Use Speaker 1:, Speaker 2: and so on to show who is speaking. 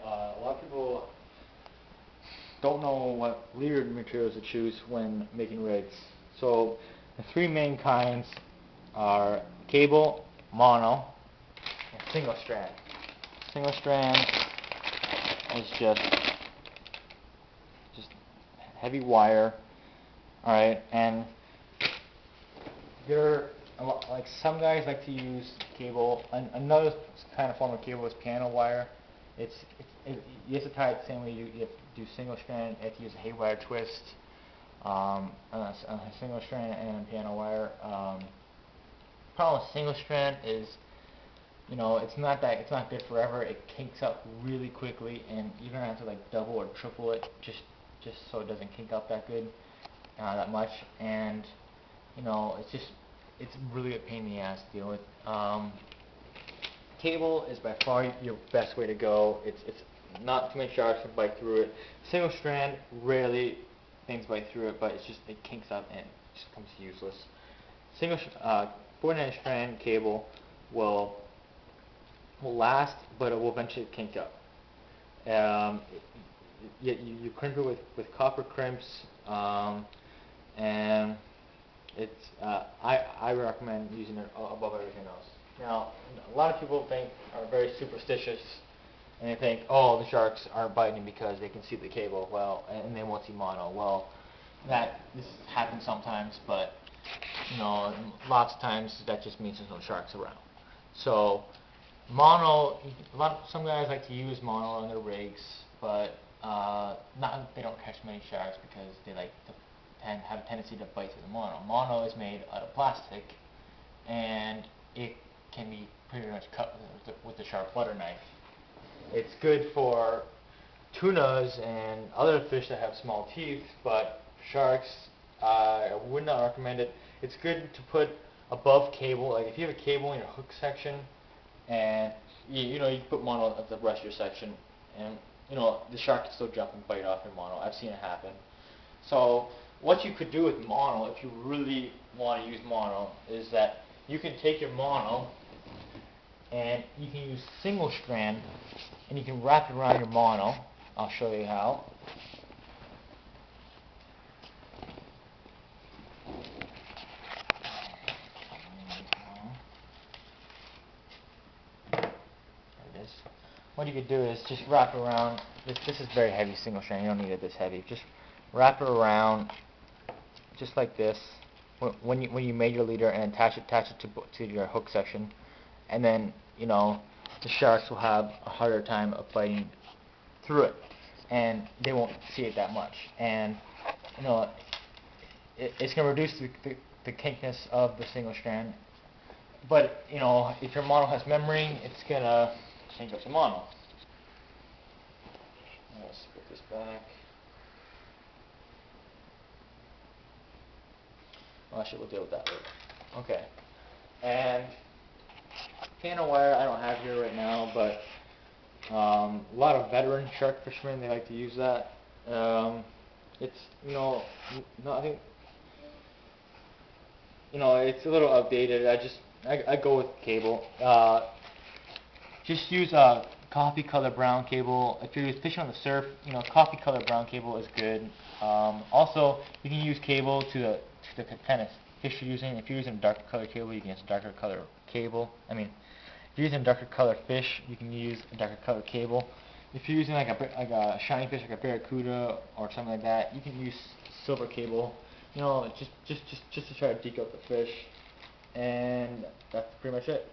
Speaker 1: A lot of people don't know what leader materials to choose when making rigs. So the three main kinds are cable, mono, and single strand. Single strand is just heavy wire, all right, and there are like some guys like to use cable. Another kind of form of cable is piano wire. You have to tie it the same way you have to do single strand. You have to use a haywire twist on a single strand and piano wire. Problem with single strand is, it's not good forever. It kinks up really quickly, and you're gonna have to like double or triple it just so it doesn't kink up that good, that much. And it's really a pain in the ass to deal with. Cable is by far your best way to go. It's not too many sharks can bite through it. Single strand, rarely things bite through it, but it kinks up and it just becomes useless. 49 strand cable will last, but it will eventually kink up. You crimp it with copper crimps, and I recommend using it above everything else. Now, a lot of people are very superstitious, and they think, oh, the sharks aren't biting because they can see the cable, and they won't see mono. Well, this happens sometimes, but lots of times that just means there's no sharks around. So mono, some guys like to use mono on their rigs, but they don't catch many sharks because they like to have a tendency to bite through the mono. Mono is made out of plastic, and it can be pretty much cut with the sharp butter knife. It's good for tunas and other fish that have small teeth, but sharks, I would not recommend it. It's good to put above cable, like if you have a cable in your hook section, and you put mono at the rest of your section, and the shark can still jump and bite off your mono. I've seen it happen. So what you could do with mono, if you really want to use mono, is that you can take your mono and you can use single strand, and you can wrap it around your mono. I'll show you how. What you could do is just wrap it around. This is very heavy single strand. You don't need it this heavy. Just wrap it around, just like this. When you made your leader, and attach it to your hook section, and then the sharks will have a harder time of biting through it, and they won't see it that much. And it's going to reduce the kinkness of the single strand. But if your mono has memory, it's gonna kink up your mono. Let's put this back. Well, actually, we'll deal with that later. Okay. And piano wire I don't have here right now, but a lot of veteran shark fishermen, they like to use that. It's I think it's a little outdated. I go with cable. Just use a coffee color brown cable. If you're fishing on the surf, coffee color brown cable is good. Also, you can use cable to the kind of fish you're using. If you're using a darker color cable, you can use a darker color cable. If you're using a darker color fish, you can use a darker color cable. If you're using like a shiny fish, like a barracuda or something like that, you can use silver cable. Just to try to deke up the fish, and that's pretty much it.